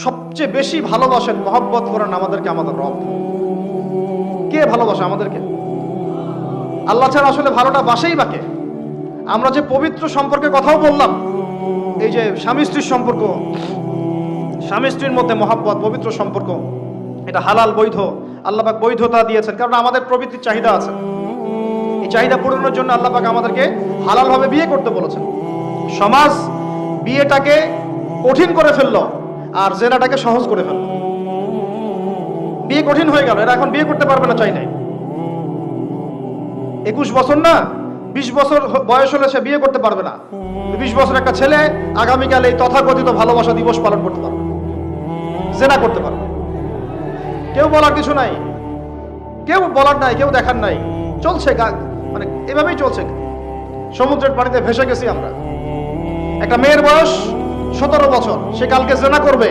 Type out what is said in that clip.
সবচেয়ে বেশি ভালোবাসেন, মহব্বত করেন আমাদেরকে আমাদের রব। কে ভালোবাসে আমাদেরকে? আল্লাহ ছাড়া আসলে ভালোটা বাসেই বাকে। আমরা যে পবিত্র সম্পর্কের কথাও বললাম, এই যে স্বামী স্ত্রীর সম্পর্ক, স্বামী স্ত্রীর মধ্যে মহব্বত, পবিত্র সম্পর্ক, এটা হালাল, বৈধ। আল্লাহ পাক বৈধতা দিয়েছেন, কারণ আমাদের প্রবৃত্তির চাহিদা আছে। এই চাহিদা পূরণের জন্য আল্লাহ পাক আমাদেরকে হালালভাবে বিয়ে করতে বলেছেন। সমাজ বিয়েটাকে কঠিন করে ফেললো আর জেনাটাকে সহজ করে ফেললো। বিয়ে কঠিন হয়ে গেল, এরা এখন বিয়ে করতে পারবে না চাইলে। 21 বছর না, 20 বছর বয়স হলে সে বিয়ে করতে পারবে না। 20 বছর একটা ছেলে আগামীকাল এই তথাকথিত ভালোবাসা দিবস পালন করতে পারবে, জেনা করতে পারবে। কেউ বলার কিছু নাই, কেউ বলার নাই, কেউ দেখার নাই। চলছে, মানে এভাবেই চলছে। সমুদ্রের পানিতে ভেসে গেছি আমরা। একটা মেয়ের বয়স 17 বছর, সে কালকে জেনা করবে।